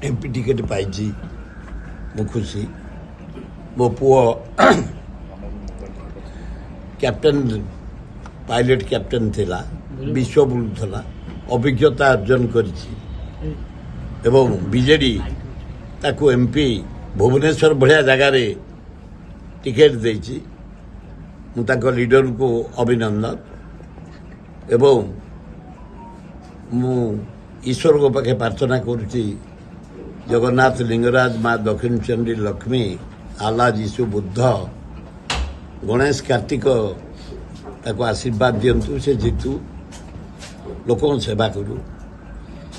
MP ticket पाई मु खुशी मो पुओ कैप्टन पायलट कैप्टन थिला विश्व बुलूला अभिज्ञता अर्जन करिछि एवं बीजेडी ताकू एमपी भुवनेश्वर भाया जगार टिकेट देछि मु ताको लीडर को अभिनंदन एवं मु ईश्वर को पाखे प्रार्थना करुछि जगन्नाथ लिंगराज माँ दक्षिण चंडी लक्ष्मी आला जीशु बुद्ध गणेश कार्तिक ताको आशीर्वाद दिंतु से जीतु लोक सेवा करू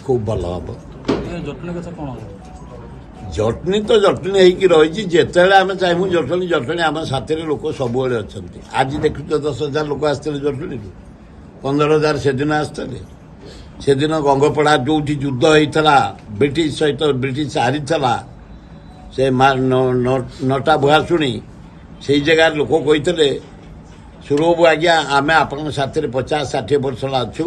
खूब भल हम जटनी तो जटनी होगी रही जिते आम चाहूँ जटनी जटनी आम साथी लोक सब अच्छा आज देखु 10,000 लोक आसते जटनी 15,000 से दिन आसते से दिन गंगपड़ा जो युद्ध होता ब्रिटिश सहित ब्रिटिश हारी से नटा भुआशुणी से जगह लोक कहते सुरबू आज्ञा आम आपण साथी 50-60 वर्ष अच्छु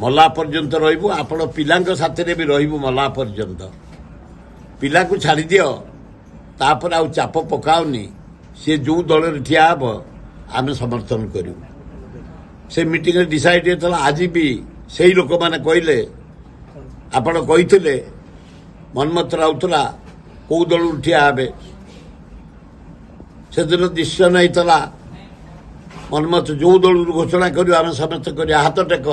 मला पर्यंत रही आपण पिला साथी भी रही मला पर्यंत पिला को छाड़ी दियो तापर आउ चाप पकाउनी सी जो दल ठिया हम आम समर्थन करूँ से मीटिंग डिसाइड होता आज भी से लोक मैंने कहले आपण कही मनमत राउतला कौ दल ठिया हे से दिन डिसीजन होता मनमत जो दल घोषणा करूँ आम समस्त कर हाथ टेक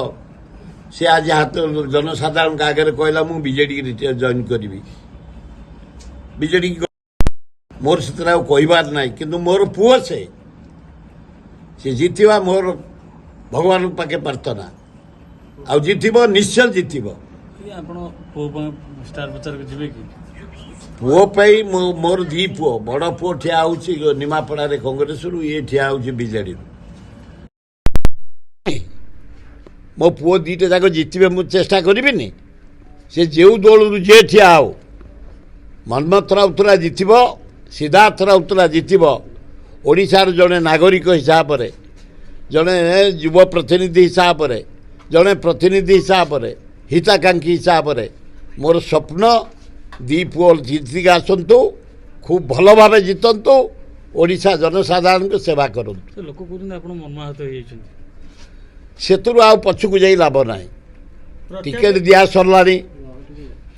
सी आज हाथ जनसाधारण आगे कहला मु बीजेडी जॉइन करी बीजेडी मोर से कहबार ना कि मोर पुओ से जीतवा मोर भगवान पाखे प्रार्थना आ जीत निश्चय जीत पुओ मोर दी पुओ बड़ पुओ ठिया हो निमापड़ा कांग्रेस ये ठिया हो बीजेडी मो पुओ दीटा जाक जीतबे मु चेष्टा करिबिनी से जो दल जे ठिया हो मनमत राउतरा जीतब सिद्धार्थ राउतरा जीतब ओडिशार जड़े नागरिक हिसाब से जड़े युव प्रतिनिधि हिसाब से जड़े प्रतिनिधि हिसाब से हिताकांक्षी हिसाब से मोर स्वप्न दी पुओ जीतिक आसतु खूब भल भाव जीतु ओडिशा जनसाधारण को सेवा करूँ लोक मर्माहत से आ पछक जा लाभ ना टिकेट दिया सरला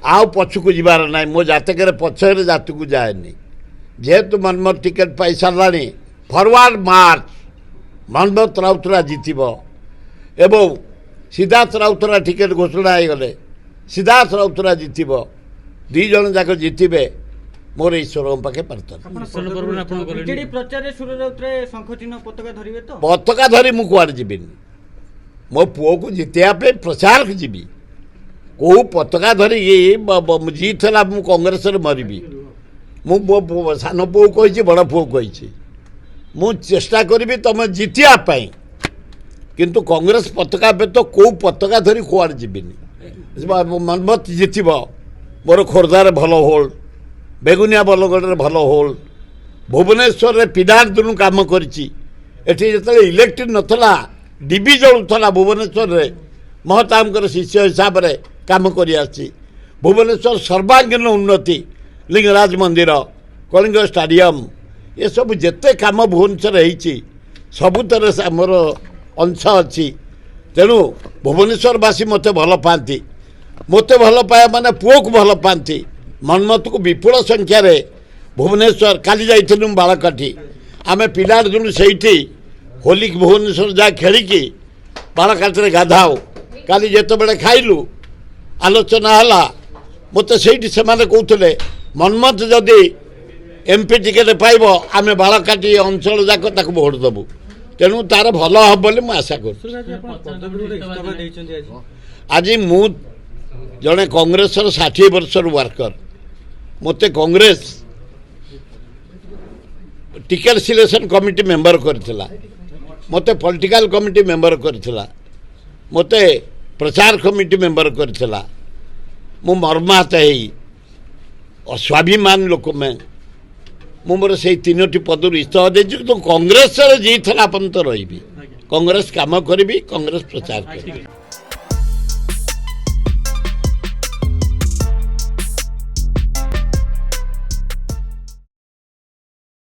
आउ पछक जीवार ना मो जातक पछरे जात को जाए जेहेतु मनमत टिकेट पाई सारा फरवर्ड मार्च मनमत राउतरा जीतब एवं सिद्धार्थ राउतरा टिकेट घोषणा हो गले सिद्धार्थ राउतरा जीतब दी जन जाक जीतबे मोर ईश्वर पाखे प्रार्थना पताका धरी मु कुआड़े जीविनी मो पुओ को जितेबाई प्रचार को जीवी कौ पताका धरी जीतला मु कांग्रेस मरबी मु सान पुओ कही बड़ पुओ कही मु चेष्टा करी तुम जितियापाई किंतु कांग्रेस पताका पे तो कौ पताका धरी कुआड़े जीविनी मनमत जीतब मोर खोर्धार भल होल्ड बेगुनिया बलगढ़ भल होल्ड भुवनेश्वर पिदार दिन कम करी इलेक्ट्री नथला डीबी जलुला भुवनेश्वर महताम शिष्य हिसाब से कम कर भुवनेश्वर सर्वांगीन उन्नति लिंगराज मंदिर कलिंग स्टाडियम ये सब जिते कम भुवनेश्वर होती सबुतर मोर अंश अच्छी तेणु भुवनेश्वरवासी मत भल पाती मत भल पाए माने पुओ को भल पाती मनमत को विपुल संख्यार भुवनेश्वर काली जाइलु बालकाठी आम पिलार दिन से होली भुवनेश्वर जा खेलिकी बालकाठी गाधाओ काली जिते बड़े खाइलु आलोचना है मत से कहते मनमत जदि एमपी टिकेट पाइब आम बालकाठी अंचल जाक भोट देवु तेणु तार भल हम बोली मुझे आशा कर आज मु जड़े कांग्रेस 60 वर्षर वर्कर मते Congress ticket selection committee member करथिला मते पॉलिटिकल कमिटी मेंबर करथिला मते प्रचार कमिटी मेंबर करथिला मु मर्माहत है स्वाभिमान लोक में मु मोर से 3टी पदर इस्तफा देछि तो कांग्रेस जीतला पर्यंत रही कांग्रेस काम करी कांग्रेस प्रचार करी।